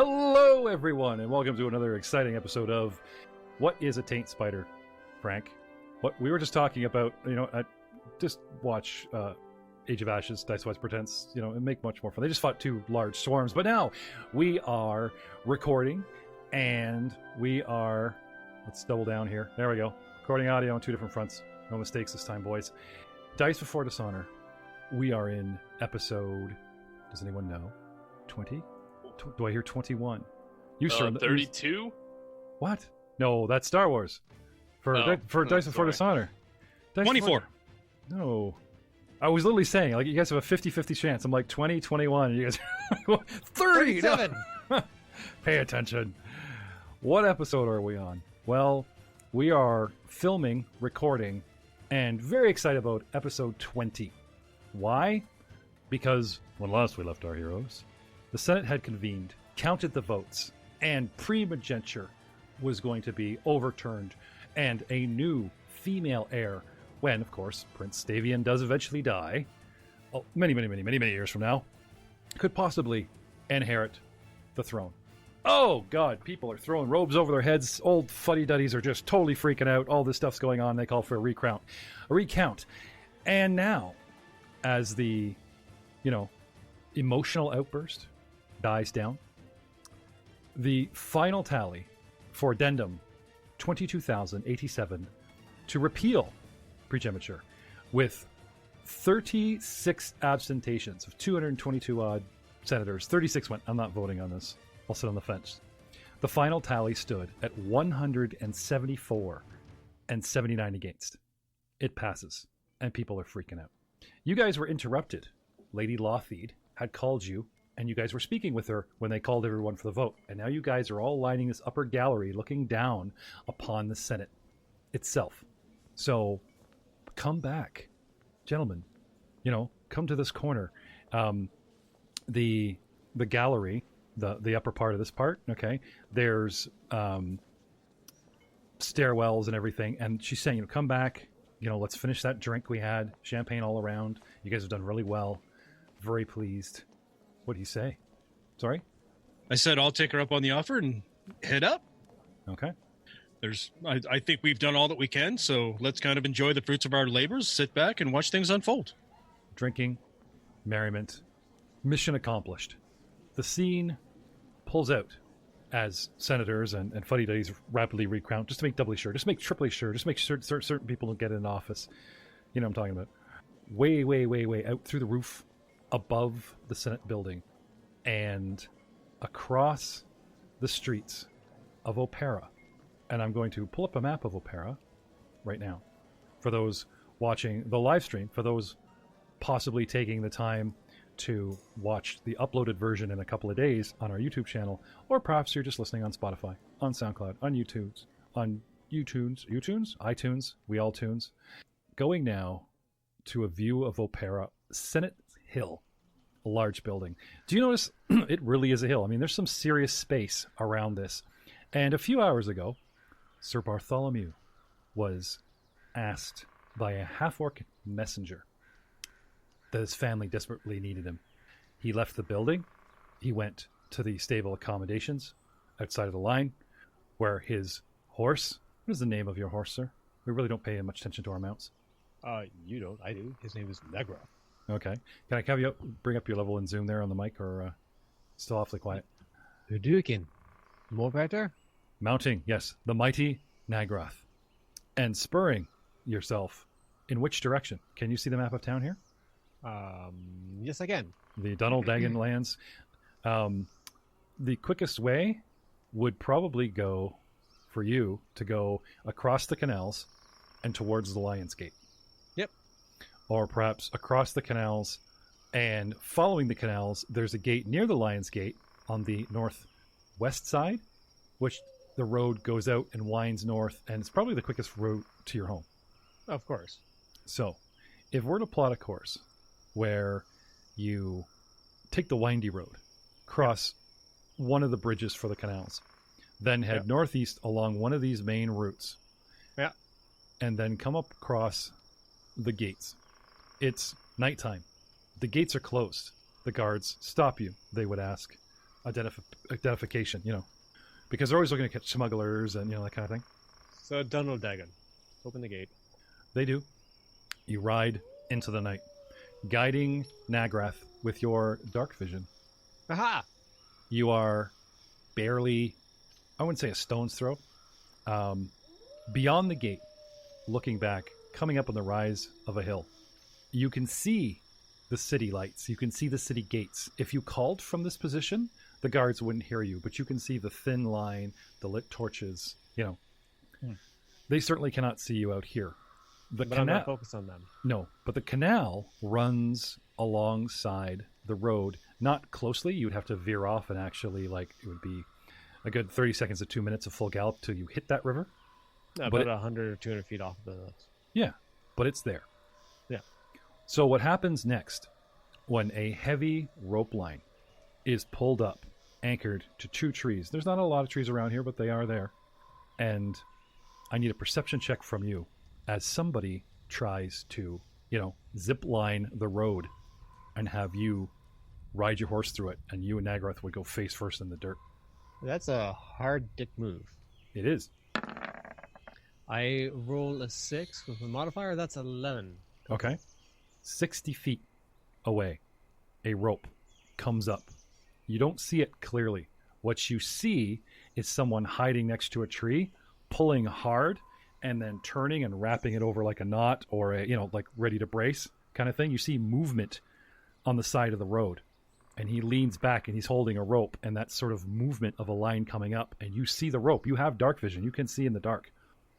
Hello, everyone, and welcome to another exciting episode of What is a Taint Spider, Frank? What we were just talking about, just watch Age of Ashes, Dice Wise Pretense, and make much more fun. They just fought two large swarms, but now we are recording, and we are, let's double down here. There we go. Recording audio on two different fronts. No mistakes this time, boys. Dice Before Dishonor. We are in episode, does anyone know? 20? Do I hear 21? You sir, 32? What? No, that's Star Wars. For Dice Before Dishonor. 24. No. I was literally saying, like, you guys have a 50-50 chance. I'm like 20, 21. You guys are 30! 37! No. Pay attention. What episode are we on? Well, we are filming, recording, and very excited about episode 20. Why? Because when last we left our heroes, the Senate had convened, counted the votes, and primogeniture was going to be overturned, and a new female heir, when, of course, Prince Stavian does eventually die, many years from now, could possibly inherit the throne. Oh, God, people are throwing robes over their heads. Old fuddy-duddies are just totally freaking out. All this stuff's going on. They call for a recount. And now, as the, emotional outburst dies down, the final tally for addendum 22,087 to repeal primogeniture, with 36 absentations of 222 odd senators. 36 went, I'm not voting on this. I'll sit on the fence. The final tally stood at 174 and 79 against. It passes, and people are freaking out. You guys were interrupted. Lady Lothide had called you, and you guys were speaking with her when they called everyone for the vote. And now you guys are all lining this upper gallery looking down upon the Senate itself. So come back, gentlemen. Come to this corner. The gallery, the upper part of this part, okay, there's stairwells and everything. And she's saying, come back. Let's finish that drink we had. Champagne all around. You guys have done really well. Very pleased. What do you say? Sorry? I said I'll take her up on the offer and head up. Okay. I think we've done all that we can, so let's kind of enjoy the fruits of our labors, sit back, and watch things unfold. Drinking, merriment, mission accomplished. The scene pulls out as senators and fuddy-duddies rapidly recount, just to make doubly sure, just make triply sure, just make sure certain people don't get in office. You know what I'm talking about. Way out through the roof, above the Senate building, and across the streets of Opera. And I'm going to pull up a map of Opera right now for those watching the live stream, for those possibly taking the time to watch the uploaded version in a couple of days on our YouTube channel, or perhaps you're just listening on Spotify, on SoundCloud, on iTunes, we all tunes. Going now to a view of Opera, Senate Hill, a large building. Do you notice it really is a hill? I mean, there's some serious space around this. And a few hours ago, Sir Bartholomew was asked by a half-orc messenger that his family desperately needed him. He left the building. He went to the stable accommodations outside of the line, where his horse... What is the name of your horse, sir? We really don't pay much attention to our mounts. You don't. I do. His name is Negra. Okay. Can I have you bring up your level and zoom there on the mic, or still awfully quiet? Hadouken. More better? Mounting, yes. The mighty Nagrath. And spurring yourself in which direction? Can you see the map of town here? Yes, I can. The Dunnel Dagon lands. The quickest way would probably go for you to go across the canals and towards the Lion's Gate. Yep. Or perhaps across the canals and following the canals, there's a gate near the Lion's Gate on the northwest side, which the road goes out and winds north, and it's probably the quickest route to your home. Of course. So, if we're to plot a course where you take the windy road, cross one of the bridges for the canals, then head northeast along one of these main routes. Yeah. And then come up across the gates. It's nighttime. The gates are closed. The guards stop you, they would ask. identification, because they're always looking to catch smugglers and, that kind of thing. So Donald Dagon, open the gate. They do. You ride into the night, guiding Nagrath with your dark vision. Aha! You are barely, I wouldn't say a stone's throw, beyond the gate, looking back, coming up on the rise of a hill. You can see the city lights. You can see the city gates. If you called from this position, the guards wouldn't hear you, but you can see the thin line, the lit torches, They certainly cannot see you out here. But I'm not focused on them. No, but the canal runs alongside the road, not closely. You'd have to veer off, and actually, it would be a good 30 seconds to 2 minutes of full gallop till you hit that river. About 100 or 200 feet off the... Yeah, but it's there. Yeah. So what happens next when a heavy rope line is pulled up, anchored to 2 trees? There's not a lot of trees around here, but they are there. And I need a perception check from you as somebody tries to, zip line the road and have you ride your horse through it, and you and Nagrath would go face first in the dirt. That's a hard dick move. It is. I roll a 6 with a modifier. That's 11. Okay. 60 feet away, a rope comes up. You don't see it clearly. What you see is someone hiding next to a tree, pulling hard, and then turning and wrapping it over like a knot or ready to brace kind of thing. You see movement on the side of the road, and he leans back and he's holding a rope, and that sort of movement of a line coming up, and you see the rope. You have dark vision. You can see in the dark.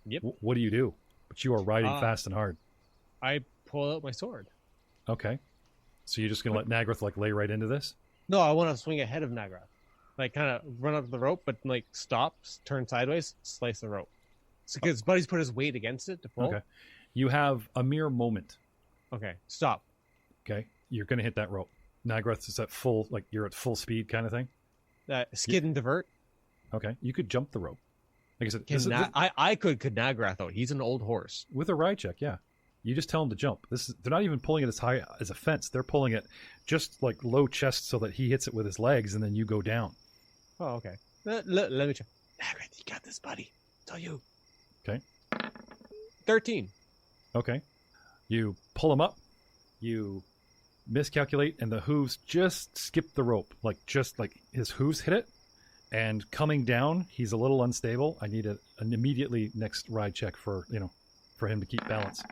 Yep. What do you do? But you are riding fast and hard. I pull out my sword. Okay. So you're just going to let Nagrath lay right into this? No, I want to swing ahead of Nagrath. Kind of run up the rope, but stop, turn sideways, slice the rope. Because Buddy's put his weight against it to pull. Okay. You have a mere moment. Okay, stop. Okay. You're going to hit that rope. Nagrath is at full, you're at full speed kind of thing? Skid and divert. Okay. You could jump the rope. Like I said, I could Nagrath, though. He's an old horse. With a ride check, yeah. You just tell him to jump. They're not even pulling it as high as a fence. They're pulling it just low chest so that he hits it with his legs, and then you go down. Oh, okay. Let me try. Nagrath, you got this, buddy. It's all you. Okay. 13. Okay. You pull him up. You miscalculate, and the hooves just skip the rope. His hooves hit it. And coming down, he's a little unstable. I need an immediately next ride check for him to keep balance.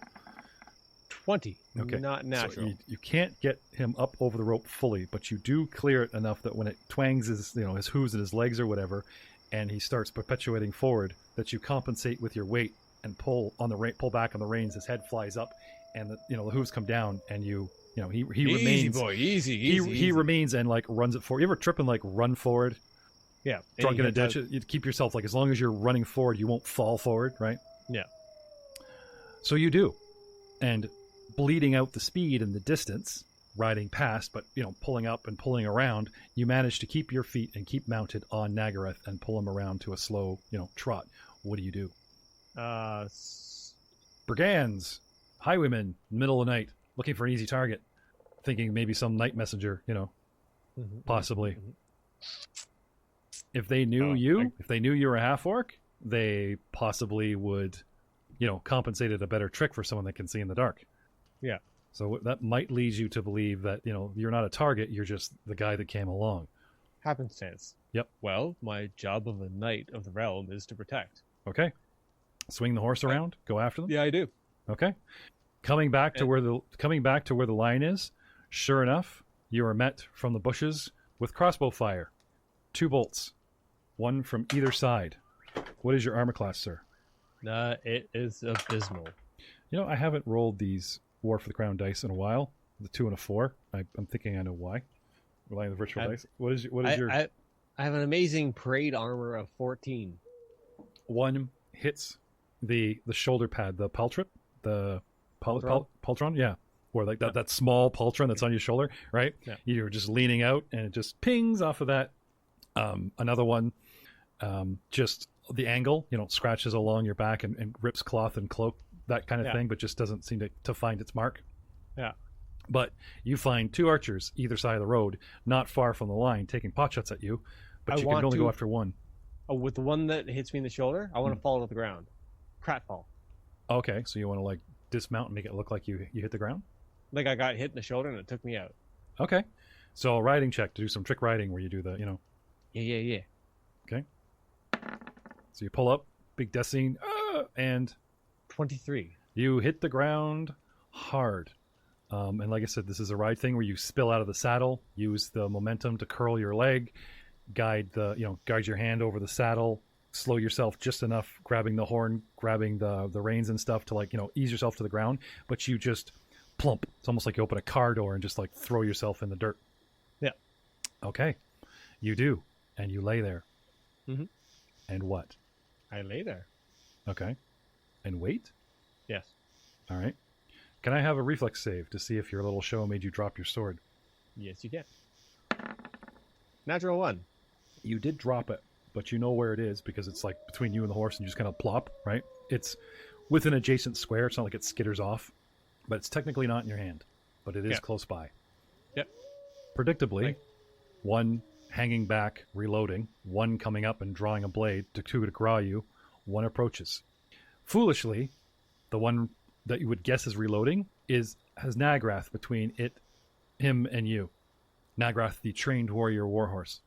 20. Okay. Not natural. So you can't get him up over the rope fully, but you do clear it enough that when it twangs his hooves and his legs or whatever, and he starts perpetuating forward, that you compensate with your weight and pull back on the reins. His head flies up, and the hooves come down, and he remains. Easy, boy. Easy. He remains and runs it forward. You ever trip and run forward? Yeah. Drunk in a ditch, you keep yourself as long as you're running forward, you won't fall forward, right? Yeah. So you do, and bleeding out the speed and the distance, riding past, but pulling up and pulling around, you manage to keep your feet and keep mounted on Nagrath and pull him around to a slow, trot. What do you do? Brigands, highwaymen, middle of the night, looking for an easy target, thinking maybe some night messenger, possibly. Mm-hmm. If they knew if they knew you were a half-orc, they possibly would, compensate it a better trick for someone that can see in the dark. Yeah. So that might lead you to believe that, you're not a target, you're just the guy that came along. Happenstance. Yep. Well, my job of a knight of the realm is to protect. Okay. Swing the horse around, go after them? Yeah, I do. Okay. Coming back to where the line is, sure enough, you are met from the bushes with crossbow fire. 2 bolts. 1 from either side. What is your armor class, sir? It is abysmal. I haven't rolled these War for the Crown dice in a while. The 2 and a 4. I'm thinking I know why. Relying on the virtual dice. What is your? I have an amazing parade armor of 14. 1 hits the shoulder pad, the paltrip, the paltron, yeah, or that small paltron that's on your shoulder, right? Yeah. You're just leaning out, and it just pings off of that. Another one, just the angle, scratches along your back and rips cloth and cloak, that kind of thing, but just doesn't seem to find its mark. Yeah. But you find 2 archers either side of the road, not far from the line, taking pot shots at you, but you can only go after one. Oh, with the one that hits me in the shoulder, I want to fall to the ground. Pratfall. Okay, so you want to like dismount and make it look like you hit the ground? Like I got hit in the shoulder and it took me out. Okay. So a riding check to do some trick riding where you do the, Yeah. Okay. So you pull up, big death scene, and 23. you hit the ground hard. And like I said, this is a ride thing where you spill out of the saddle, use the momentum to curl your leg, guide your hand over the saddle, slow yourself just enough, grabbing the horn, grabbing the reins and stuff to like, ease yourself to the ground, but you just plump. It's almost like you open a car door and just like throw yourself in the dirt. Yeah. Okay. You do. And you lay there. Mm-hmm. And what? I lay there. Okay. And wait? Yes. All right. Can I have a reflex save to see if your little show made you drop your sword? Yes, you can. Natural 1. You did drop it, but you know where it is because it's like between you and the horse and you just kind of plop, right? It's with an adjacent square. It's not like it skitters off, but it's technically not in your hand, but it is close by. Yep. Predictably, one hanging back, reloading, one coming up and drawing a blade to graw you, one approaches. Foolishly, the one that you would guess is reloading has Nagrath between him and you. Nagrath, the trained warrior warhorse,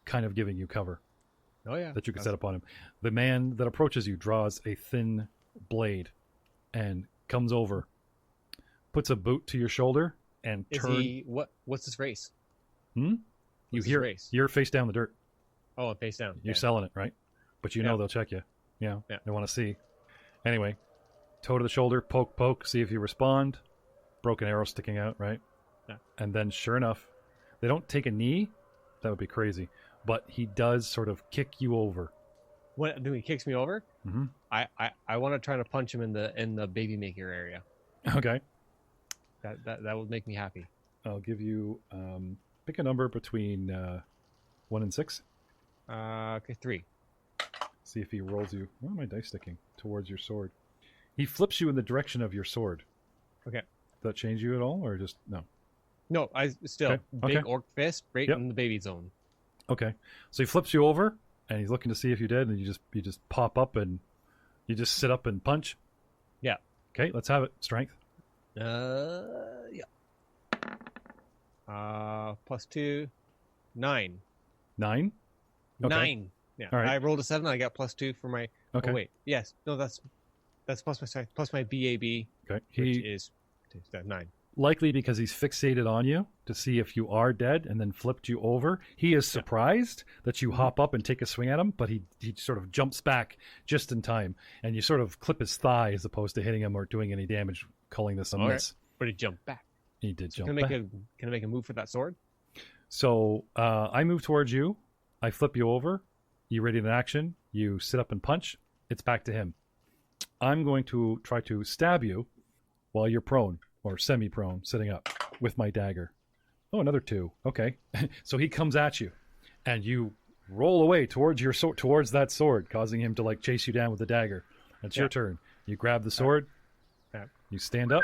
kind of giving you cover. Oh yeah. That you can set up on him. The man that approaches you draws a thin blade and comes over, puts a boot to your shoulder, and what's his race? You're face down the dirt. Oh, face down. You're selling it, right? But you know they'll check you. Yeah. They want to see. Anyway, toe to the shoulder, poke, see if you respond. Broken arrow sticking out, right? Yeah. And then sure enough, they don't take a knee. That would be crazy. But he does sort of kick you over. What do he kicks me over? Mm-hmm. I want to try to punch him in the baby maker area. Okay. That would make me happy. I'll give you pick a number between 1 and 6. Okay, 3. See if he rolls you. Where are my dice sticking? Towards your sword. He flips you in the direction of your sword. Okay. Does that change you at all, or just no? No, I still big Okay. orc fist right in the baby zone. Okay. So he flips you over, and he's looking to see if you're dead, and you just pop up and you just sit up and punch. Yeah. Okay, let's have it. Strength. Yeah. +2, 9. 9. Okay. 9. Yeah. All right. I rolled a 7. I got +2 for my. Okay. Oh wait. Yes. No. That's plus my strength plus my BAB, Okay. which is 9. Likely because he's fixated on you to see if you are dead and then flipped you over. He is surprised that you hop up and take a swing at him, but he sort of jumps back just in time, and you sort of clip his thigh as opposed to hitting him or doing any damage, calling this a miss. But he jumped back. He did jump Can back. I make a move for that sword? So I move towards you. I flip you over. You ready in action. You sit up and punch. It's back to him. I'm going to try to stab you while you're prone or semi-prone, sitting up with my dagger. Oh, another 2. Okay. So he comes at you, and you roll away towards your towards that sword, causing him to like chase you down with the dagger. It's your turn. You grab the sword. You stand up.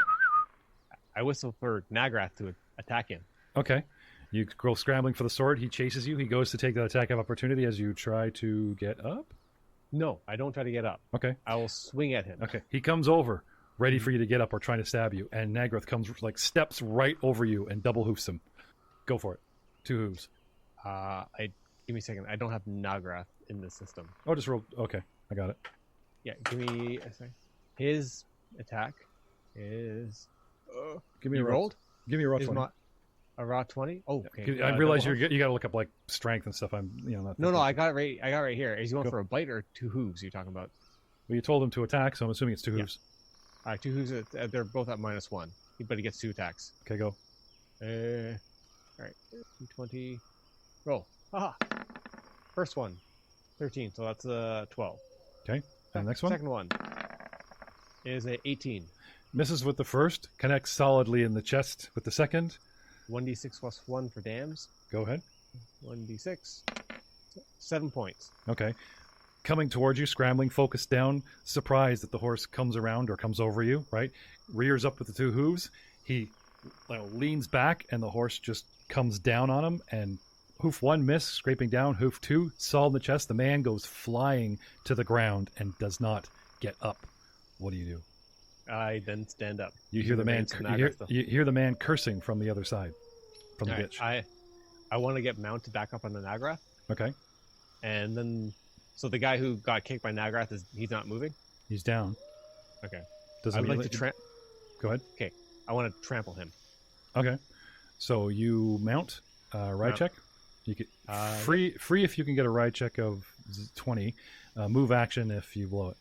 I whistle for Nagrath to attack him. Okay. You go scrambling for the sword. He chases you. He goes to take that attack of opportunity as you try to get up. No, I don't try to get up. Okay. I will swing at him. Okay. He comes over, ready for you to get up or trying to stab you, and Nagrath comes, like, steps right over you and double hoofs him. Go for it. 2 hooves. Give me a second. I don't have Nagrath in the system. Oh, just roll. Okay. I got it. Yeah, give me a second. His attack is... Give me you a raw, rolled? Give me a raw Is 20. A raw 20? Oh, okay. I realize double you got to look up like strength and stuff. I'm not. No, I got it right here. Is he going for a bite or 2 hooves you're talking about? Well, you told him to attack, so I'm assuming it's 2 hooves. All right, 2 hooves. They're both at -1, but he gets 2 attacks. Okay, go. All right, 20. Roll. Haha. First one, 13. So that's 12. Okay. And the next one. Second one is a 18. Misses with the first. Connects solidly in the chest with the second. 1d6 plus 1 for dams. Go ahead. 1d6. 7 points. Okay. Coming towards you, scrambling, focused down, surprised that the horse comes around or comes over you, right? Rears up with the 2 hooves. He leans back, and the horse just comes down on him, and hoof 1 miss, scraping down. Hoof 2 solid in the chest. The man goes flying to the ground and does not get up. What do you do? I then stand up. You hear the man. You hear the man cursing from the other side, from the ditch. I want to get mounted back up on the Nagrath. Okay. And then, so the guy who got kicked by Nagrath he's not moving. He's down. Okay. Does I would like to Go ahead. Okay. I want to trample him. Okay. So you mount. Ride check. You get free if you can get a ride check of 20. Move action if you blow it.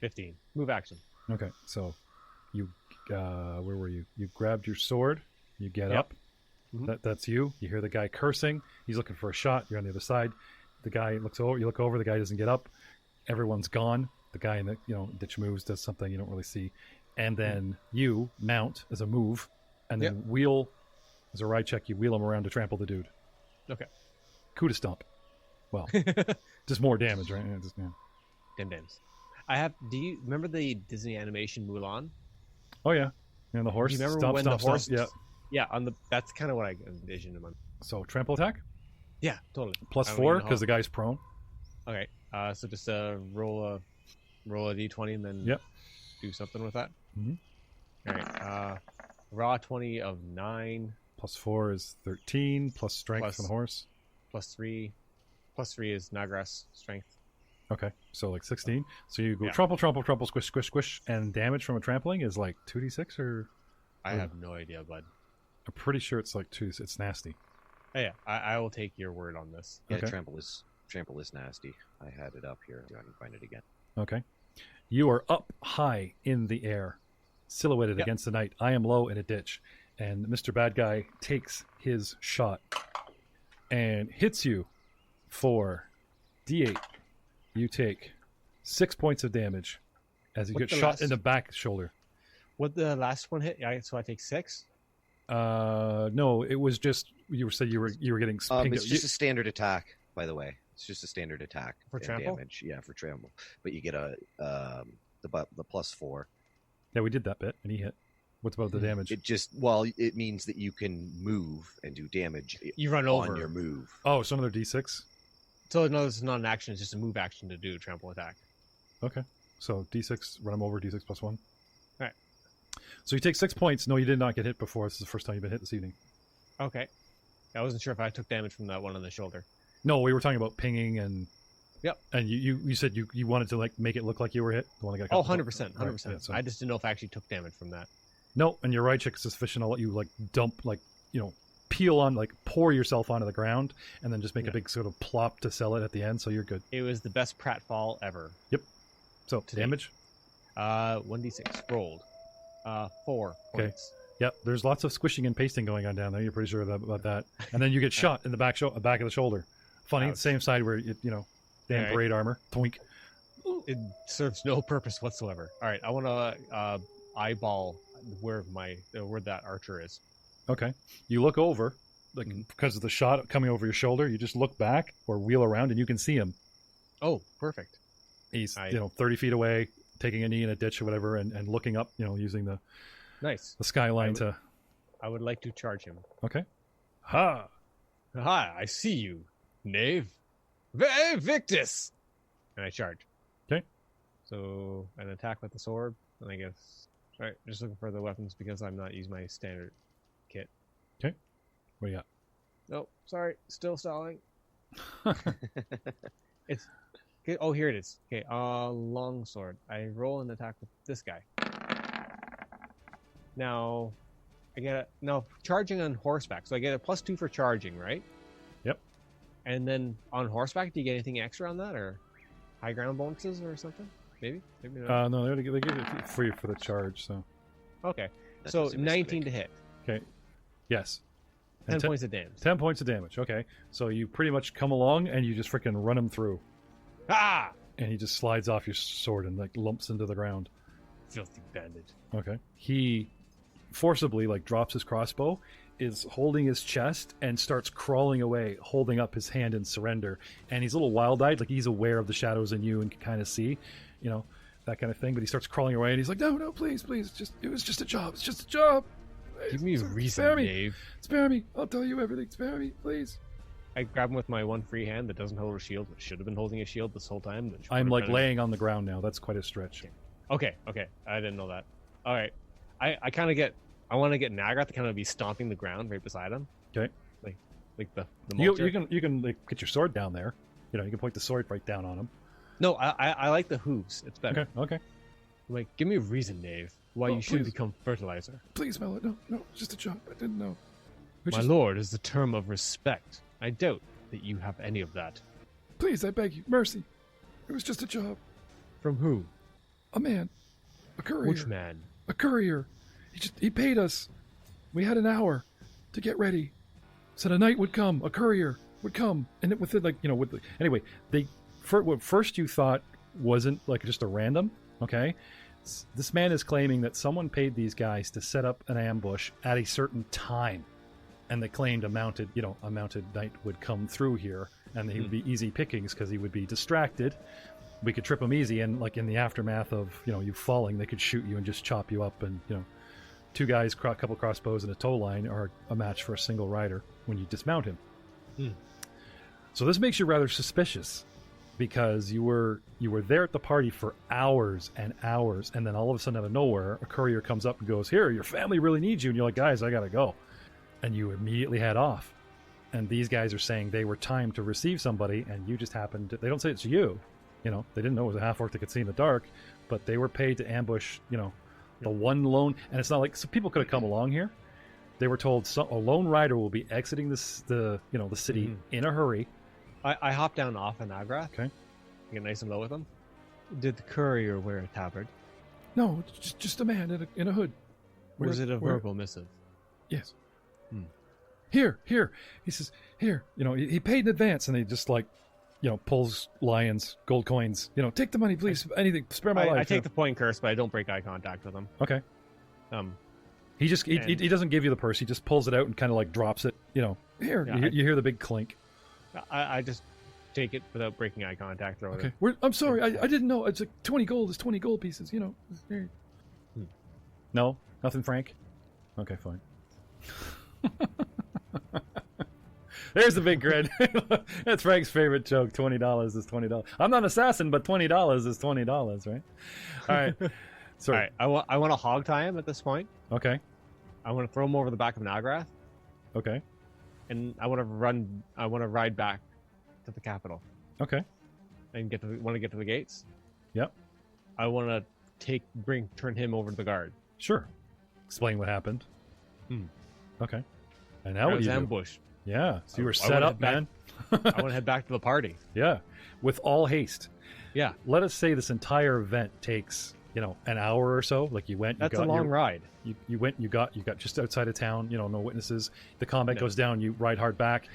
15. Move action. Okay, so you where were you? You grabbed your sword. You get up. Mm-hmm. That's you. You hear the guy cursing. He's looking for a shot. You're on the other side. The guy looks over. You look over. The guy doesn't get up. Everyone's gone. The guy in the ditch moves, does something you don't really see, and then you mount as a move, and then wheel as a ride check. You wheel him around to trample the dude. Okay. Coup de stomp. Well, just more damage, right? Yeah. 10 damage. Do you remember the Disney animation Mulan? Oh yeah, and the horse. Do you remember stomp, when stomp, the horse? Stomp. Yeah, that's kind of what I envisioned him on. So trample attack. Yeah, totally. +4 because the guy's prone. Okay, so just roll a d20 and then do something with that. Mm-hmm. All right, raw 20 of 9. +4 is 13. Plus strength from the horse. +3 is Nagrath's strength. Okay, so like 16. So you go trample, squish, squish, squish, and damage from a trampling is like 2d6 or? I have no idea, bud. I'm pretty sure it's like 2. It's nasty. Oh, yeah, I will take your word on this. Yeah, okay. trample is nasty. I had it up here. I can find it again. Okay. You are up high in the air, silhouetted against the night. I am low in a ditch, and Mr. Bad Guy takes his shot and hits you for D8. You take 6 points of damage as you get shot in the back shoulder. What the last one hit? So I take 6? No, it was just you said you were getting pinged. It's just a standard attack, by the way. It's just a standard attack for trample damage. Yeah, for trample. But you get the +4. Yeah, we did that bit, and he hit. What's about the damage? It means that you can move and do damage. You run over on your move. Oh, so another D6. So no, this is not an action. It's just a move action to do trample attack. Okay, so D6, run him over. D6 +1. All right. So you take 6 points. No, you did not get hit before. This is the first time you've been hit this evening. Okay. I wasn't sure if I took damage from that one on the shoulder. No, we were talking about pinging and. Yep. And you said you wanted to like make it look like you were hit. You want to get 100%. 100%. Right, yeah, so. I just didn't know if I actually took damage from that. No, and your ride check is sufficient. I'll let you like dump peel on, like pour yourself onto the ground and then just make a big sort of plop to sell it at the end, so you're good. It was the best pratfall ever. Yep. So damage? 1d6 rolled. 4 points. Yep, there's lots of squishing and pasting going on down there. You're pretty sure about that. And then you get shot in the back of the shoulder. Funny, same side where damn parade armor. Twink. It serves no purpose whatsoever. All right, I want to eyeball where that archer is. Okay. You look over, like because of the shot coming over your shoulder. You just look back or wheel around, and you can see him. Oh, perfect. He's 30 feet away, taking a knee in a ditch or whatever, and looking up. Using the skyline to. I would like to charge him. Okay. Ha! Ha! I see you, knave. Victus! And I charge. Okay. So an attack with the sword, and I guess. All right, just looking for the weapons because I'm not using my standard kit. Okay. What do you got? Oh, sorry. Still stalling. It's. Oh, here it is. Okay, longsword. I roll an attack with this guy. Now, charging on horseback. So I get a +2 for charging, right? Yep. And then on horseback, do you get anything extra on that, or high ground bonuses or something? Maybe not. No, they give it free for the charge. So. Okay. So 19 to hit. Okay. Yes. 10 points of damage. 10 points of damage. Okay. So you pretty much come along and you just freaking run him through. Ah! And he just slides off your sword and like lumps into the ground. Filthy bandit. Okay. He forcibly drops his crossbow, is holding his chest, and starts crawling away, holding up his hand in surrender. And he's a little wild-eyed, like he's aware of the shadows in you and can kind of see, that kind of thing. But he starts crawling away, and he's like, no, please, it was just a job. It's just a job. Give me a reason, spare me. Dave. Spare me. I'll tell you everything. Spare me, please. I grab him with my one free hand that doesn't hold a shield, but should have been holding a shield this whole time. I'm like laying on the ground now. That's quite a stretch. Okay. I didn't know that. All right. I want to get Nagrath to kind of be stomping the ground right beside him. Okay. Like the you can like get your sword down there. You can point the sword right down on him. No, I like the hooves. It's better. Okay. I'm like, give me a reason, Dave, why you should become fertilizer. Please, Melot. No, it's just a job. I didn't know. My lord is the term of respect. I doubt that you have any of that. Please, I beg you, mercy. It was just a job. From who? A man. A courier. Which man? A courier. He paid us. We had an hour to get ready. Said a night would come. A courier would come, and it within anyway. What first you thought wasn't like just a random. Okay, this man is claiming that someone paid these guys to set up an ambush at a certain time, and they claimed a mounted knight would come through here, and he would be easy pickings because he would be distracted. We could trip him easy, and like in the aftermath of you falling, they could shoot you and just chop you up, and two guys, a couple crossbows, and a tow line are a match for a single rider when you dismount him. So this makes you rather suspicious, because you were there at the party for hours and hours, and then all of a sudden out of nowhere, a courier comes up and goes, "Here, your family really needs you," and you're like, "Guys, I gotta go," and you immediately head off. And these guys are saying they were timed to receive somebody, and you just happened to, they don't say it's you. They didn't know it was a half-orc that could see in the dark, but they were paid to ambush, the one lone, and it's not like, so people could have come along here. They were told a lone rider will be exiting the city in a hurry. I hop down off an Nagrath. Okay. Get nice and low with him. Did the courier wear a tabard? No, just a man in a hood. Was it a verbal missive? Yes. Here. He says, here. He paid in advance, and they just pulls lions, gold coins. Take the money, please. Anything, spare my life. I take the point curse, but I don't break eye contact with him. Okay. He just he doesn't give you the purse. He just pulls it out and kind of drops it. Here, yeah, you hear the big clink. I just take it without breaking eye contact. Okay. I'm sorry. I didn't know. It's 20 gold. It's 20 gold pieces. No, nothing, Frank. Okay, fine. There's the big grin. That's Frank's favorite joke. $20 is $20. I'm not an assassin, but $20 is $20, right? All right. Sorry. All right. I want to hog tie him at this point. Okay. I want to throw him over the back of Nagrath. Okay. And I want to ride back to the capital. Okay. And want to get to the gates. Yep. I want to turn him over to the guard. Sure. Explain what happened. Okay. And now what do you do? Ambush. Yeah. So you were set up, man. I want to head back to the party. Yeah. With all haste. Yeah. Let us say this entire event takes, an hour or so. Like you went. That's a long ride. You went. You got just outside of town. No witnesses. The combat goes down. You ride hard back.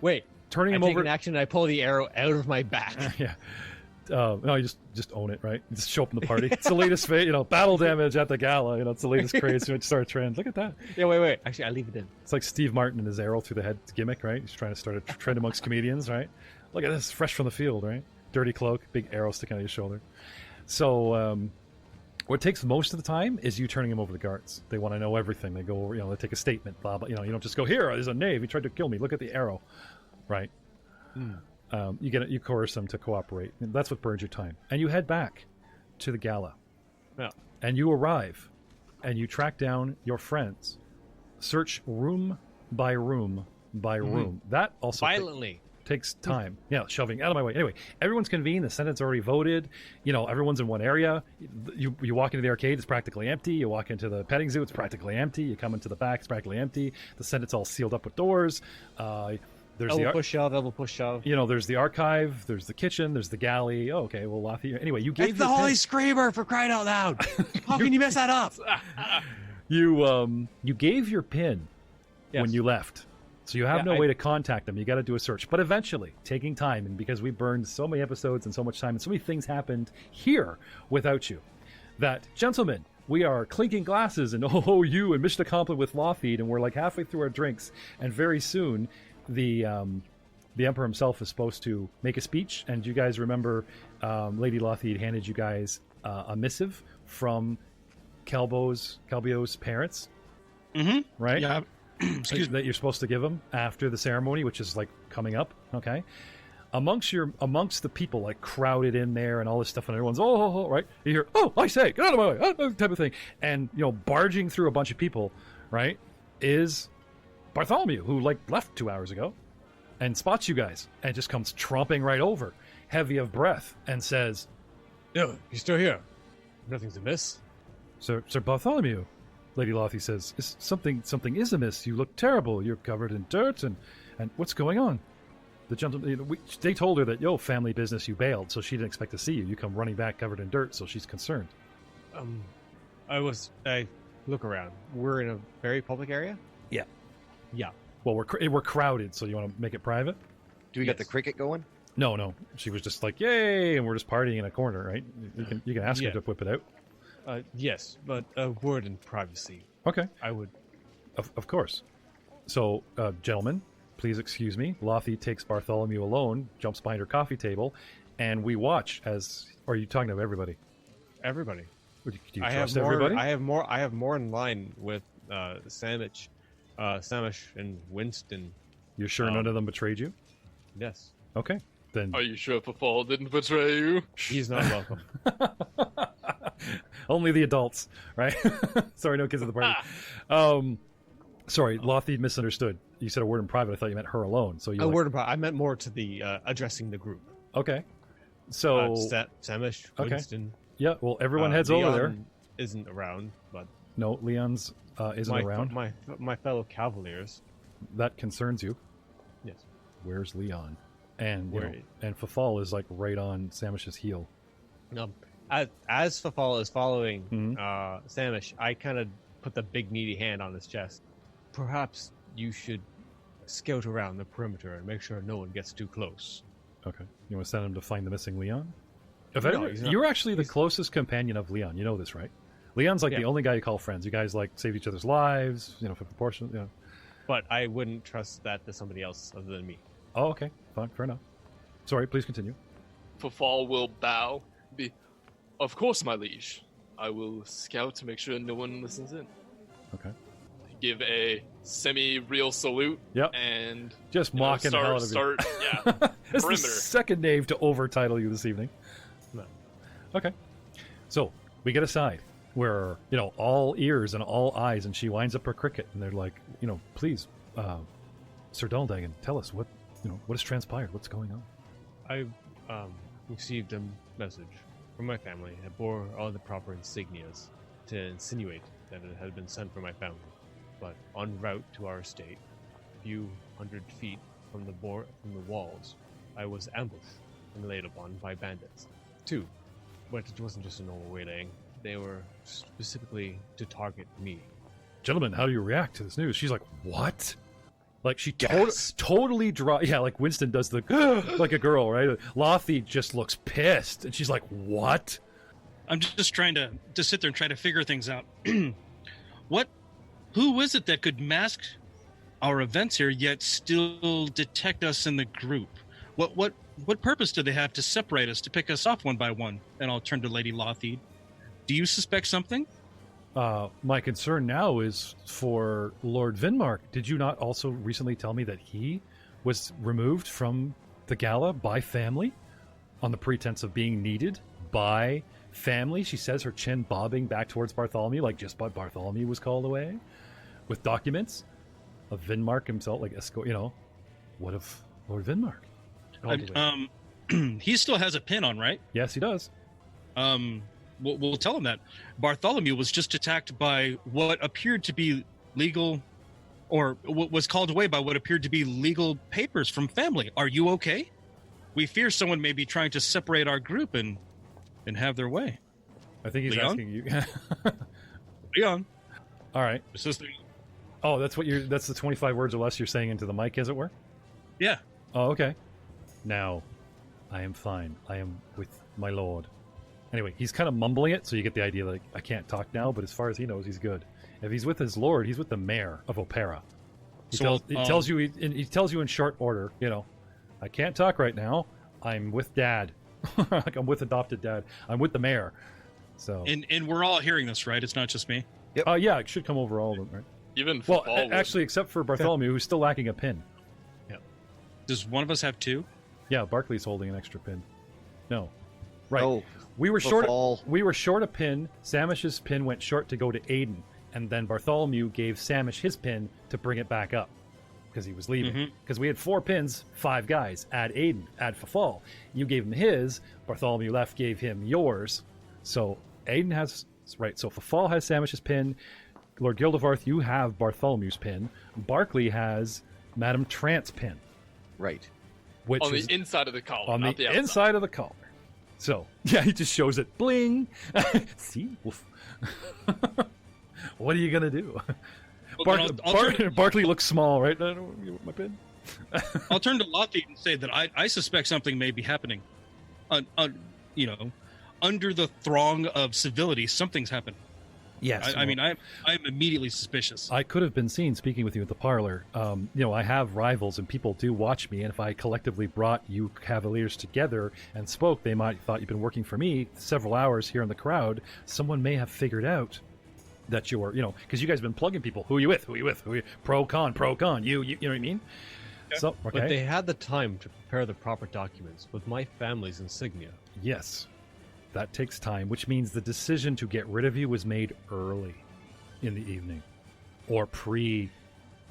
Wait. Turning him over. An action. And I pull the arrow out of my back. Yeah. No, you just own it, right? You just show up in the party. It's the latest, battle damage at the gala. It's the latest craze Star Trend. Look at that. Yeah, wait. Actually, I leave it in. It's like Steve Martin and his arrow through the head gimmick, right? He's trying to start a trend amongst comedians, right? Look at this, fresh from the field, right? Dirty cloak, big arrow sticking out of your shoulder. So, what takes most of the time is you turning him over to the guards. They want to know everything. They go over, they take a statement, blah, blah. You don't just go, here, there's a knave. He tried to kill me. Look at the arrow, right? You coerce them to cooperate. And that's what burns your time. And you head back to the gala. Yeah. And you arrive, and you track down your friends. Search room by room by room. That also violently takes time. Yeah, shoving out of my way. Anyway, everyone's convened. The Senate's already voted. Everyone's in one area. You walk into the arcade, it's practically empty. You walk into the petting zoo, it's practically empty. You come into the back, it's practically empty. The Senate's all sealed up with doors. There's elbow push shove. There's the archive, there's the kitchen, there's the galley. Oh, okay, well, Lothy. Anyway, you gave the Holy Screamer, for crying out loud. How can you mess that up? You gave your pin when you left. So you have no way to contact them. You got to do a search. But eventually, taking time, and because we burned so many episodes and so much time, and so many things happened here without you, that, gentlemen, we are clinking glasses and you and mission accomplished with Lothid, and we're like halfway through our drinks, and very soon the the Emperor himself is supposed to make a speech, and you guys remember Lady Lothid handed you guys a missive from Calbio's parents, right? Yeah. That you're supposed to give him after the ceremony, which is like coming up. Okay, amongst the people like crowded in there and all this stuff, and everyone's right. You hear, oh, I say, get out of my way, type of thing, and barging through a bunch of people, right, is Bartholomew, who like left 2 hours ago, and spots you guys and just comes tromping right over, heavy of breath, and says, "No, he's still here. Nothing's amiss." Sir Bartholomew, Lady Lothid says, something is amiss. You look terrible. You're covered in dirt, and what's going on? The gentleman, they told her that, family business, you bailed, so she didn't expect to see you. You come running back covered in dirt, so she's concerned. I look around. We're in a very public area? Yeah. Yeah. Well, we're crowded, so you want to make it private? Do we got the cricket going? No. She was just like, yay, and we're just partying in a corner, right? You can ask her to whip it out. Yes, but a word in privacy. Okay. I would. Of course. So, gentlemen, please excuse me. Lothid takes Bartholomew alone, jumps behind her coffee table, and we watch as... Or are you talking to everybody? Everybody. Do you trust everybody? I have more in line with Samish and Winston. You're sure none of them betrayed you? Yes. Okay. Then... Are you sure Pafal didn't betray you? He's not welcome. Only the adults, right? Sorry, no kids at the party. Sorry, Lothid misunderstood. You said a word in private. I thought you meant her alone. So word in private. I meant more to the addressing the group. Okay. So Samish, Winston. Yeah. Well, everyone heads over there. Isn't around, but no, Leon's isn't around. My fellow Cavaliers. That concerns you. Yes. Where's Leon? And and Fafal is like right on Samish's heel. As Fafal is following Samish, I kind of put the big needy hand on his chest. Perhaps you should scout around the perimeter and make sure no one gets too close. Okay. You want to send him to find the missing Leon? You're actually the closest companion of Leon. You know this, right? Leon's like the only guy you call friends. You guys like save each other's lives, for proportion. But I wouldn't trust that to somebody else other than me. Oh, okay. Fine. Fair enough. Sorry, please continue. Pafal will bow. Of course, my liege. I will scout to make sure no one listens in. Okay. Give a semi-real salute. Yep. And just mocking the hell out of you. Yeah. This is the second knave to overtitle you this evening. No. Okay. So we get a side where all ears and all eyes, and she winds up her cricket, and they're like, please, Sir Daldagan, tell us what has transpired. What's going on? I received a message from my family. I bore all the proper insignias to insinuate that it had been sent from my family. But en route to our estate, a few hundred feet from the walls, I was ambushed and laid upon by bandits. 2, but it wasn't just a normal waylaying. They were specifically to target me. Gentlemen, how do you react to this news? She's like, what? Like she totally like Winston does the like a girl, right? Lothid just looks pissed, and she's like, "What?" I'm just trying to sit there and try to figure things out. Who is it that could mask our events here, yet still detect us in the group? What purpose do they have to separate us, to pick us off one by one? And I'll turn to Lady Lothid. Do you suspect something? My concern now is for Lord Vinmark. Did you not also recently tell me that he was removed from the gala by family on the pretense of being needed by family? She says, her chin bobbing back towards Bartholomew, like just by Bartholomew was called away with documents of Vinmark himself, like what of Lord Vinmark? He still has a pin on, right? Yes, he does. We'll tell him that Bartholomew was just attacked by what appeared to be legal, or was called away by what appeared to be legal papers from family. Are you okay? We fear someone may be trying to separate our group and have their way. I think he's Leon? asking you. Leon. All right. Sister. Oh, that's the 25 words or less you're saying into the mic, as it were? Yeah. Oh, okay. Now, I am fine. I am with my lord. Anyway, he's kind of mumbling it, so you get the idea, like, I can't talk now, but as far as he knows, he's good. If he's with his lord, he's with the mayor of Opera. He tells you in short order, I can't talk right now. I'm with Dad. Like, I'm with adopted Dad. I'm with the mayor. So. And we're all hearing this, right? It's not just me. Yeah, it should come over all of them, right? Even Well, Fall actually, except for Bartholomew, who's still lacking a pin. Does one of us have two? Yeah, Barkley's holding an extra pin. No, right. Oh, we were short. befall. We were short a pin. Samish's pin went short to go to Aiden, and then Bartholomew gave Samish his pin to bring it back up because he was leaving. Because we had 4 pins, 5 guys. Add Aiden, add Fafal. You gave him his. Bartholomew left, gave him yours. So Aiden has right. So Fafal has Samish's pin. Lord Gildevarth, you have Bartholomew's pin. Barkley has Madame Trant's pin. Right. Which on is the inside of the collar, on not the the outside. inside of the collar. So, yeah, he just shows it. Bling! See? Woof. What are you going to do? Well, then I'll Barkley looks small, right? I don't want my pin. I'll turn to Lothie and say that I suspect something may be happening. Under the throng of civility, something's happened. Yes. I'm immediately suspicious. I could have been seen speaking with you at the parlor. I have rivals and people do watch me, and if I collectively brought you Cavaliers together and spoke, they might have thought you've been working for me several hours here in the crowd. Someone may have figured out that you're, because you guys have been plugging people. Who are you with? Who are you with? Who are you? Pro, con. You know what I mean? Yeah. So, okay. But they had the time to prepare the proper documents with my family's insignia. Yes. That takes time, which means the decision to get rid of you was made early in the evening. Or pre,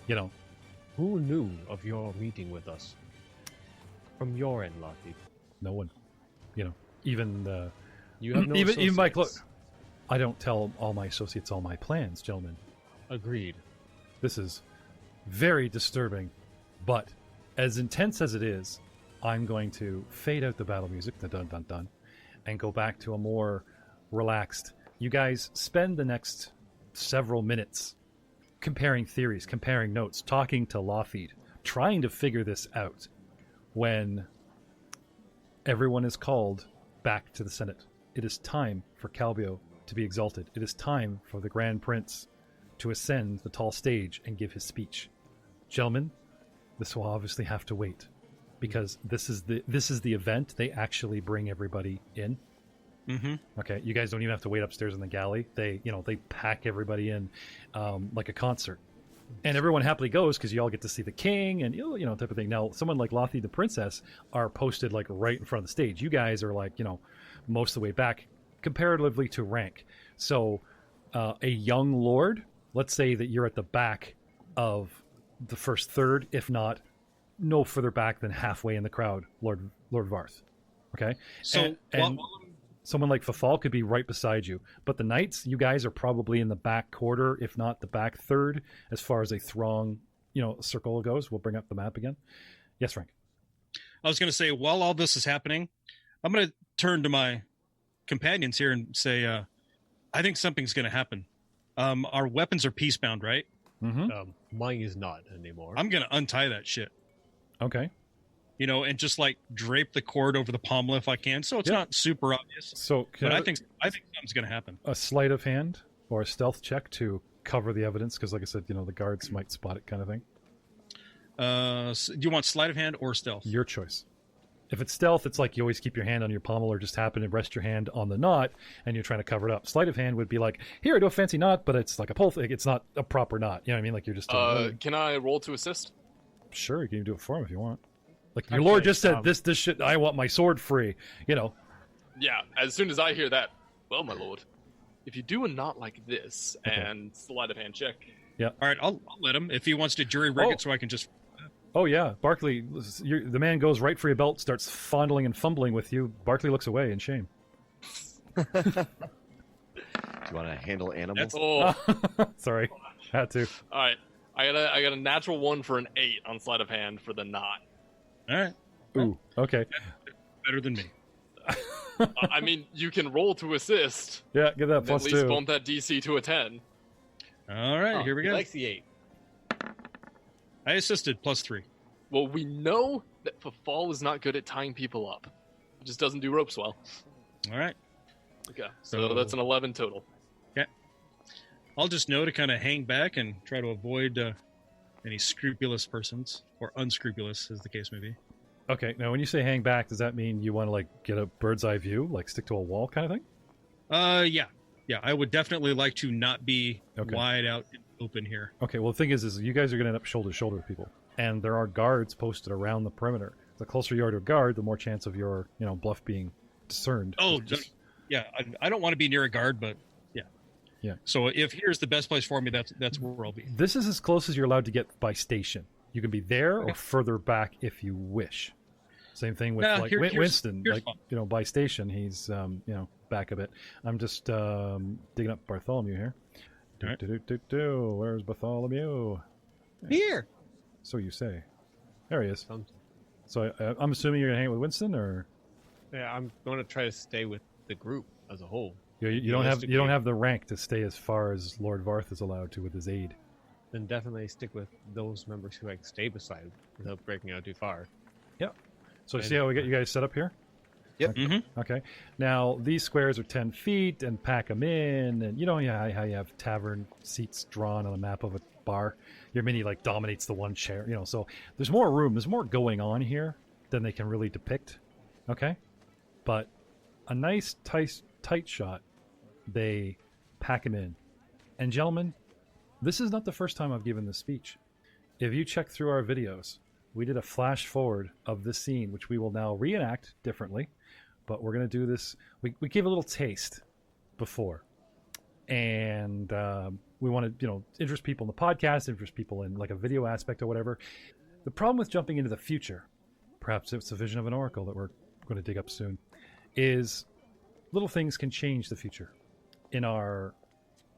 Who knew of your meeting with us? From your end, Lothie. No one. Even You have no even my associates. I don't tell all my associates all my plans, gentlemen. Agreed. This is very disturbing, but as intense as it is, I'm going to fade out the battle music, the dun dun dun, and go back to a more relaxed. You guys spend the next several minutes comparing theories, comparing notes, talking to Lothie, trying to figure this out when everyone is called back to the Senate. It is time for Calbio to be exalted. It is time for the Grand Prince to ascend the tall stage and give his speech. Gentlemen, this will obviously have to wait, because this is the event. They actually bring everybody in. Okay, you guys don't even have to wait upstairs in the galley. They pack everybody in like a concert, and everyone happily goes because you all get to see the king and type of thing. Now, someone like Lothie the princess are posted like right in front of the stage. You guys are like most of the way back comparatively to rank. So a young lord, let's say that you're at the back of the first third, if not no further back than halfway in the crowd, Lord Varth. Okay, So and someone like Fafal could be right beside you, but the knights, you guys are probably in the back quarter, if not the back third, as far as a throng, circle goes. We'll bring up the map again. Yes, Frank. I was going to say, while all this is happening, I'm going to turn to my companions here and say, I think something's going to happen. Our weapons are peacebound, right? Mm-hmm. Mine is not anymore. I'm going to untie that shit. Okay. And just like drape the cord over the pommel if I can, so it's not super obvious. So, But I think something's going to happen. a sleight of hand or a stealth check to cover the evidence, because, like I said, the guards might spot it, kind of thing. Do you want sleight of hand or stealth? Your choice. If it's stealth, it's like you always keep your hand on your pommel, or just happen to rest your hand on the knot and you're trying to cover it up. Sleight of hand would be like, here, I do a fancy knot, but it's like a pull thing. It's not a proper knot. You know what I mean? Like you're just Can I roll to assist? Sure, you can do it for him if you want. Like your lord just said, this shit, I want my sword free. Yeah, as soon as I hear that, well, my lord, if you do a knot like this and sleight of hand check. Yeah. All right, I'll let him if he wants to jury rig it so I can just. Oh yeah, Barkley. The man goes right for your belt, starts fondling and fumbling with you. Barkley looks away in shame. Do you want to handle animals? Sorry, had to. All right, I got a natural 1 for an 8 on sleight of hand for the knot. All right. Ooh, okay. Better than me. I mean, you can roll to assist. Yeah, get that And plus at least 2. bump that DC to a 10. All right, here we He go. likes the 8. I assisted +3. Well, we know that Fafal is not good at tying people up. He just doesn't do ropes well. All right. Okay, so that's an 11 total. Okay. I'll just know to kind of hang back and try to avoid any scrupulous persons, or unscrupulous, as the case may be. Okay, now when you say hang back, does that mean you want to like get a bird's eye view, like stick to a wall kind of thing? Yeah. I would definitely like to not be Okay. wide out open here. Okay, well the thing is you guys are going to end up shoulder to shoulder with people, and there are guards posted around the perimeter. The closer you are to a guard, the more chance of your bluff being discerned. Oh, yeah. I don't want to be near a guard, but yeah. Yeah. So if here's the best place for me, that's where I'll be. This is as close as you're allowed to get by station. You can be there or further back if you wish. Same thing with Winston. Here's fun. By station, he's back a bit. I'm just digging up Bartholomew here. All right. Where's Bartholomew? Here. So you say. There he is. Something. So I'm assuming you're gonna hang out with Winston, or Yeah, I'm going to try to stay with the group as a whole. you don't have the rank to stay as far as Lord Varth is allowed to with his aid. Then definitely stick with those members who I can stay beside without breaking out too far. Yep. So see how we get you guys set up here? Yep. Mm-hmm. Okay. Now these squares are 10 feet, and pack them in, and how you have tavern seats drawn on a map of a bar. Your mini like dominates the one chair. So there's more room. There's more going on here than they can really depict. Okay. But a nice tight shot. They pack him in, and gentlemen, this is not the first time I've given this speech. If you check through our videos, we did a flash forward of this scene, which we will now reenact differently. But we're going to do this. We gave a little taste before. And we want to, interest people in the podcast, interest people in like a video aspect or whatever. The problem with jumping into the future, perhaps it's a vision of an oracle that we're going to dig up soon, is little things can change the future. In our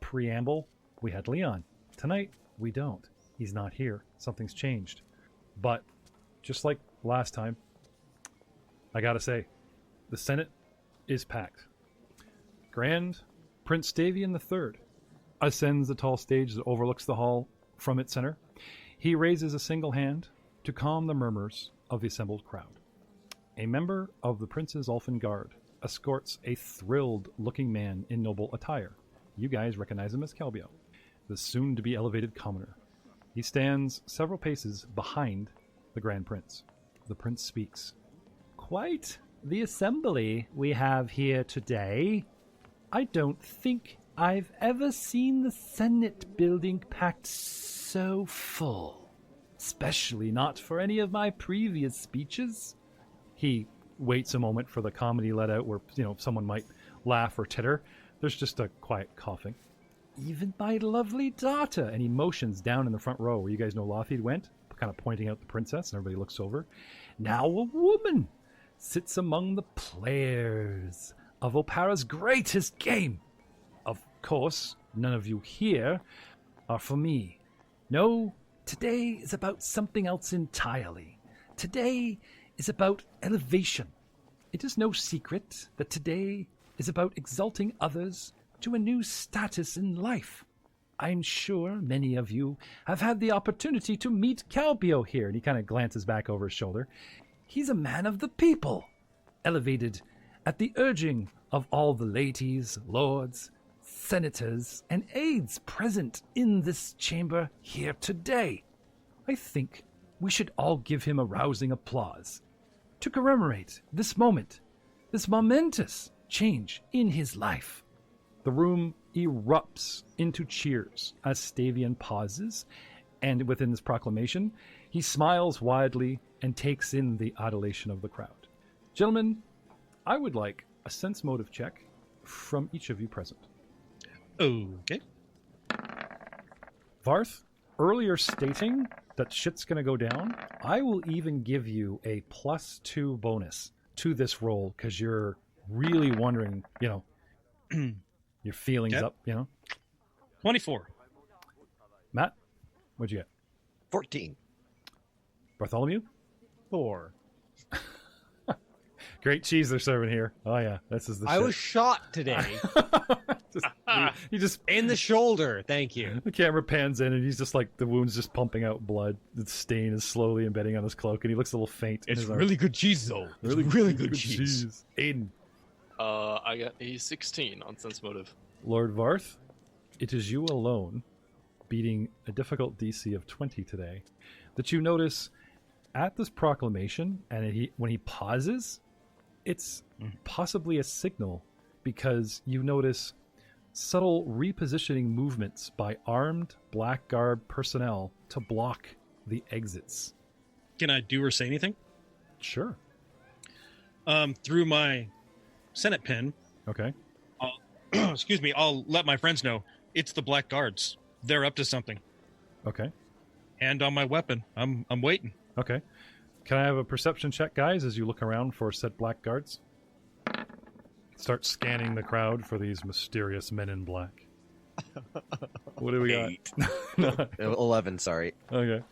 preamble, we had Leon. Tonight, we don't. He's not here. Something's changed. But just like last time, I gotta say, the Senate is packed. Grand Prince Stavian III ascends the tall stage that overlooks the hall from its center. He raises a single hand to calm the murmurs of the assembled crowd. A member of the Prince's Elfin Guard escorts a thrilled-looking man in noble attire. You guys recognize him as Calbio, the soon-to-be elevated commoner. He stands several paces behind the Grand Prince. The Prince speaks. Quite the assembly we have here today. I don't think I've ever seen the Senate building packed so full. Especially not for any of my previous speeches. He waits a moment for the comedy let out where, someone might laugh or titter. There's just a quiet coughing. Even my lovely daughter. And he motions down in the front row where you guys know Lothid went, kind of pointing out the princess, and everybody looks over. Now a woman sits among the players of Opara's greatest game. Of course, none of you here are for me. No, today is about something else entirely. Today is about elevation. It is no secret that today is about exalting others to a new status in life. I'm sure many of you have had the opportunity to meet Calbio here. And he kind of glances back over his shoulder. He's a man of the people, elevated at the urging of all the ladies, lords, senators, and aides present in this chamber here today. I think we should all give him a rousing applause to commemorate this moment, this momentous change in his life. The room erupts into cheers as Stavian pauses, and within this proclamation, he smiles widely and takes in the adulation of the crowd. Gentlemen, I would like a sense motive check from each of you present. Okay. Varth, earlier stating that shit's going to go down, I will even give you a +2 bonus to this roll because you're really wondering, your feelings up, 24. Matt, what'd you get? 14. Bartholomew? 4. Great cheese they're serving here. Oh yeah, this is the I shit. was shot today he just in the shoulder. Thank you. the camera pans in and he's just like the wound's just pumping out blood. The stain is slowly embedding on his cloak and he looks a little faint. in It's his arm. really good cheese, though. It's really good cheese. Aiden. I got a 16 on sense motive. Lord Varth, it is you alone, beating a difficult DC of 20 today, that you notice at this proclamation, and when he pauses, it's possibly a signal, because you notice subtle repositioning movements by armed black-garb personnel to block the exits. Can I do or say anything? Sure. Through my Senate pin, Okay. excuse me, I'll let my friends know it's the Black Guards. They're up to something. Okay. Hand on my weapon. I'm waiting. Okay. Can I have a perception check, guys, as you look around for said black guards? Start scanning the crowd for these mysterious men in black. What do we 8. got? 11, sorry. Okay.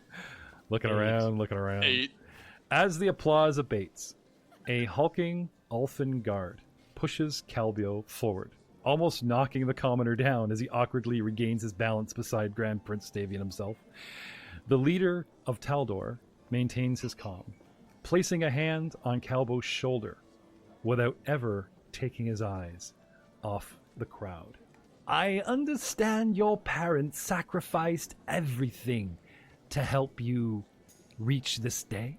Looking around. 8. As the applause abates, a hulking Ulfin guard pushes Calbio forward, almost knocking the commoner down as he awkwardly regains his balance beside Grand Prince Stavian himself. The leader of Taldor maintains his calm, placing a hand on Calbo's shoulder without ever taking his eyes off the crowd. I understand your parents sacrificed everything to help you reach this day.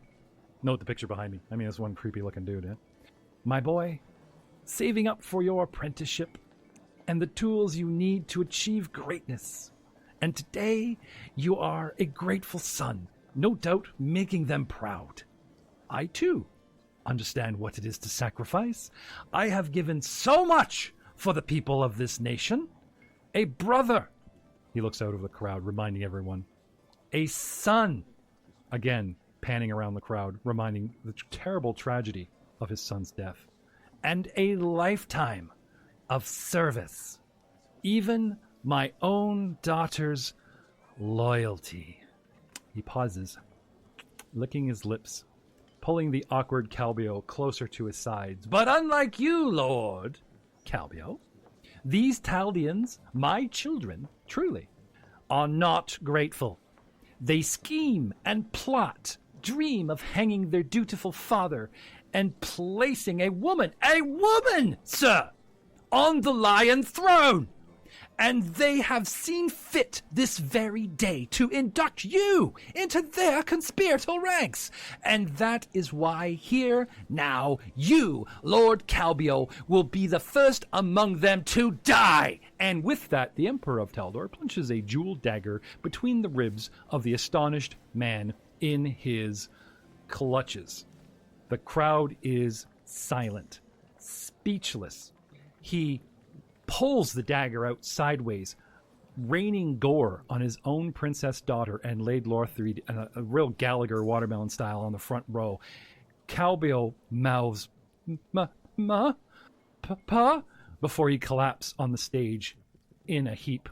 Note the picture behind me. I mean, that's one creepy looking dude, eh? My boy, saving up for your apprenticeship and the tools you need to achieve greatness. And today, you are a grateful son, no doubt making them proud. I, too, understand what it is to sacrifice. I have given so much for the people of this nation. A brother, he looks out of the crowd, reminding everyone. A son, again, panning around the crowd, reminding the terrible tragedy of his son's death. And a lifetime of service. Even my own daughter's loyalty. He pauses, licking his lips, pulling the awkward Calbio closer to his sides. But unlike you, Lord Calbio, these Taldians, my children, truly, are not grateful. They scheme and plot, dream of hanging their dutiful father and placing a woman, sir, on the Lion Throne. And they have seen fit this very day to induct you into their conspiratorial ranks. And that is why here now you, Lord Calbio, will be the first among them to die. And with that, the Emperor of Taldor plunges a jeweled dagger between the ribs of the astonished man in his clutches. The crowd is silent, speechless. He pulls the dagger out sideways, raining gore on his own princess daughter and Lade Lorthrid, a real Gallagher watermelon style on the front row. Calbio mouths, Pa? Before he collapses on the stage in a heap.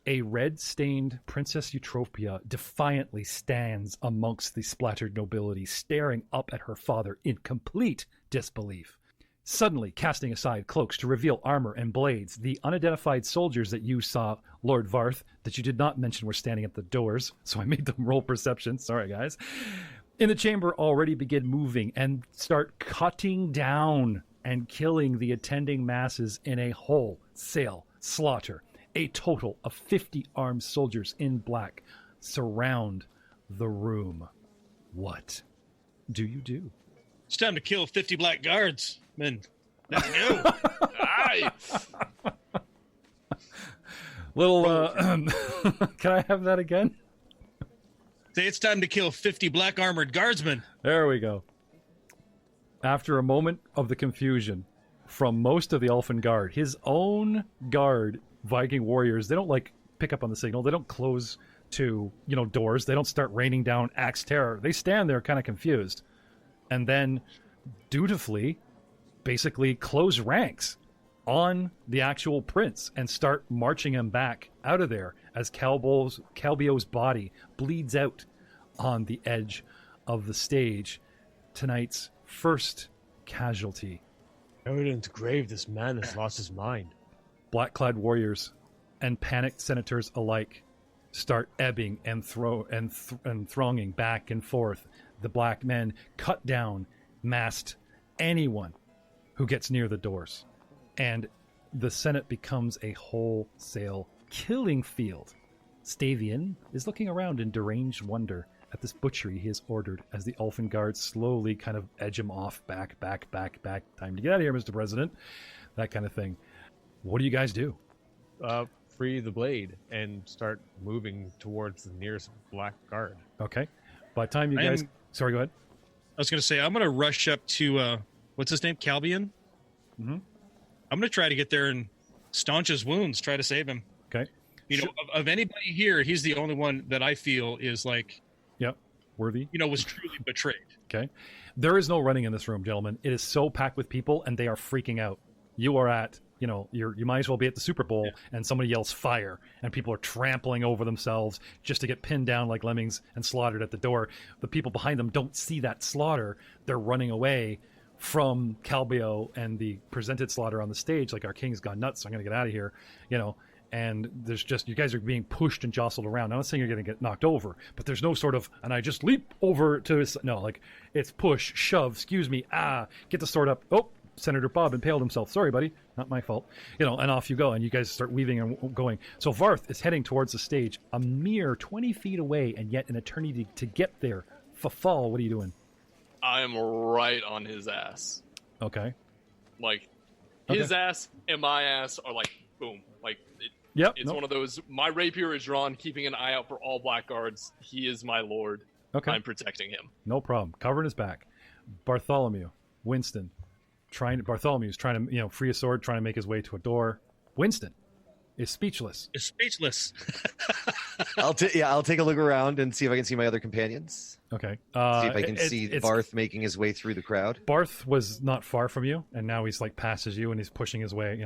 A red-stained Princess Eutropia defiantly stands amongst the splattered nobility, staring up at her father in complete disbelief. Suddenly casting aside cloaks to reveal armor and blades, the unidentified soldiers that you saw, Lord Varth, that you did not mention were standing at the doors, so I made them roll perception. Sorry, guys. In the chamber already begin moving and start cutting down and killing the attending masses in a wholesale slaughter. A total of 50 armed soldiers in black surround the room. What do you do? It's time to kill 50 black guards. Men, let's go. Nice. Little, can I have that again? Say it's time to kill 50 black armored guardsmen. There we go. After a moment of the confusion from most of the Elfin Guard, his own guard, Viking warriors, they don't pick up on the signal. They don't close to, doors. They don't start raining down axe terror. They stand there kind of confused. And then dutifully basically close ranks on the actual prince and start marching him back out of there as Calbio's body bleeds out on the edge of the stage. Tonight's first casualty. Evident grave, this man has lost his mind. Black-clad warriors and panicked senators alike start ebbing and thronging back and forth. The black men cut down, masked anyone who gets near the doors. And the Senate becomes a wholesale killing field. Stavian is looking around in deranged wonder at this butchery he has ordered as the elfin guards slowly kind of edge him off, back. Time to get out of here, Mr. President. That kind of thing. What do you guys do? Free the blade and start moving towards the nearest black guard. Okay. By the time you guys... Sorry, go ahead. I was going to say, I'm going to rush up to, what's his name? Calbian? Mm-hmm. I'm going to try to get there and staunch his wounds, try to save him. Okay. You know, of anybody here, he's the only one that I feel is like... Yep. Worthy. You know, was truly betrayed. Okay. There is no running in this room, gentlemen. It is so packed with people, and they are freaking out. You are at... You know, you might as well be at the Super Bowl and somebody yells fire and people are trampling over themselves just to get pinned down like lemmings and slaughtered at the door. The people behind them don't see that slaughter. They're running away from Calbio and the presented slaughter on the stage. Like, our king's gone nuts, so I'm going to get out of here, you know. And there's just, you guys are being pushed and jostled around. I'm not saying you're going to get knocked over, but there's no sort of, and I just leap over to his, no, like, it's push, shove, excuse me, get the sword up. Oh, Senator Bob impaled himself. Sorry, buddy. Not my fault. You know, and off you go, and you guys start weaving and going. So Varth is heading towards the stage, a mere 20 feet away, and yet an eternity to get there. Fafal, what are you doing? I am right on his ass. Okay. Like, his ass and my ass are like, boom. Like, it's one of those, my rapier is drawn, keeping an eye out for all blackguards. He is my lord. Okay. I'm protecting him. No problem. Covering his back. Bartholomew, Winston, Bartholomew's trying to, free a sword, trying to make his way to a door. Winston is speechless. I'll take a look around and see if I can see my other companions. Okay. See if I can see Barth making his way through the crowd. Barth was not far from you, and now he's like passes you, and he's pushing his way.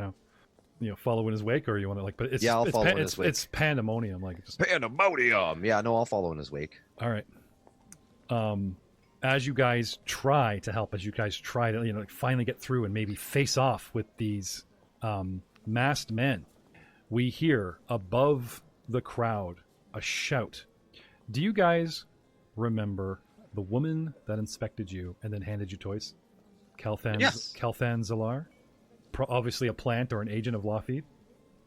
Follow in his wake, or you want to like? But it's I'll follow in his wake. It's pandemonium, like just pandemonium. Yeah, no, I'll follow in his wake. All right. As you guys try to help, as you guys try to, finally get through and maybe face off with these masked men, we hear above the crowd a shout. Do you guys remember the woman that inspected you and then handed you toys? Calthan Zalar? Obviously a plant or an agent of Lothith?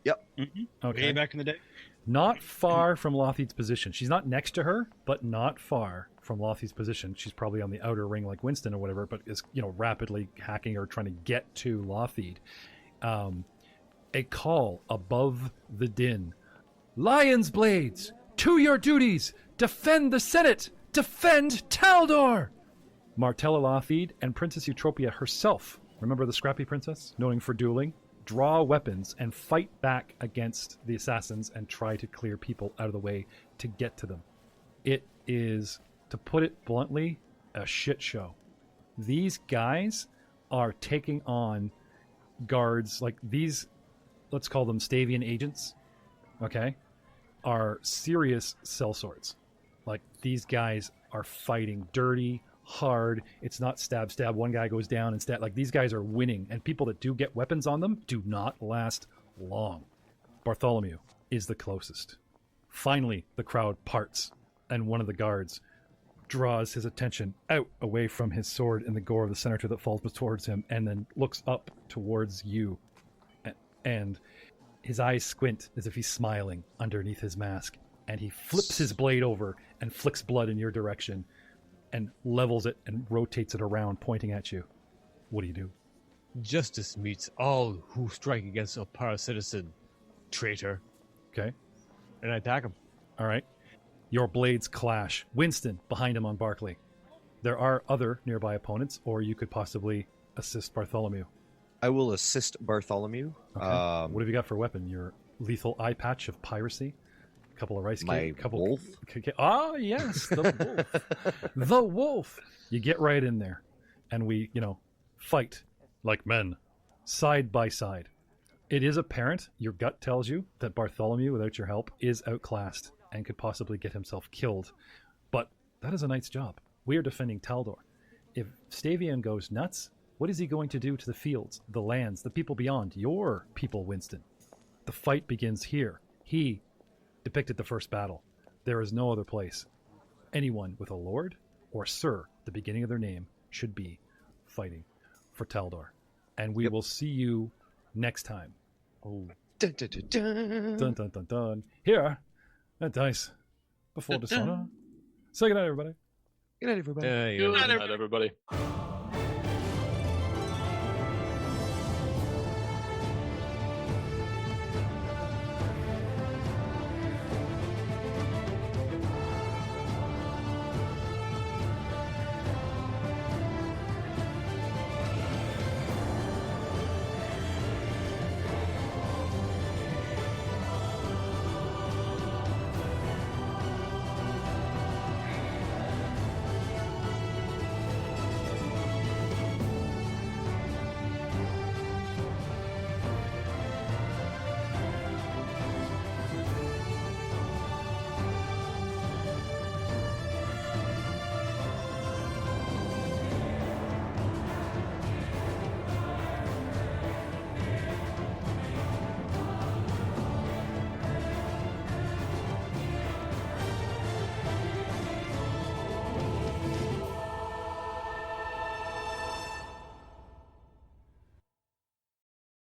Yep. Mm-hmm. Okay. Way back in the day. Not far from Lothith's position. She's not next to her, but not far from Lothith's position. She's probably on the outer ring like Winston or whatever, but is, rapidly hacking or trying to get to Lothith. A call above the din. Lion's Blades, to your duties! Defend the Senate! Defend Taldor! Martella Lothith and Princess Eutropia herself, remember the scrappy princess, known for dueling, draw weapons and fight back against the assassins and try to clear people out of the way to get to them. It is, to put it bluntly, a shit show. These guys are taking on guards like these, let's call them Stavian agents, okay, are serious sellswords. Like, these guys are fighting dirty, hard. It's not stab. One guy goes down and stab. Like, these guys are winning, and people that do get weapons on them do not last long. Bartholomew is the closest. Finally, the crowd parts, and one of the guards draws his attention out away from his sword in the gore of the senator that falls towards him, and then looks up towards you. And his eyes squint as if he's smiling underneath his mask, and he flips his blade over and flicks blood in your direction and levels it and rotates it around, pointing at you. What do you do? Justice meets all who strike against a para citizen, traitor. Okay. And I attack him. All right. Your blades clash. Winston behind him on Barclay. There are other nearby opponents, or you could possibly assist Bartholomew. I will assist Bartholomew. Okay. What have you got for weapon? Your lethal eye patch of piracy? A couple of rice cakes? My wolf? Yes, the wolf. The wolf. You get right in there, and we, fight like men, side by side. It is apparent, your gut tells you, that Bartholomew, without your help, is outclassed and could possibly get himself killed. But that is a knight's job. We are defending Taldor. If Stavian goes nuts, what is he going to do to the fields, the lands, the people beyond? Your people, Winston. The fight begins here. He depicted the first battle. There is no other place. Anyone with a lord or sir, the beginning of their name, should be fighting for Taldor. And we will see you next time. Oh. Dun, dun, dun, dun. Dun, dun, dun, dun. Here, at Dice, before Dishonor. So good night, everybody. Good night, everybody. Yeah, Good night, everybody.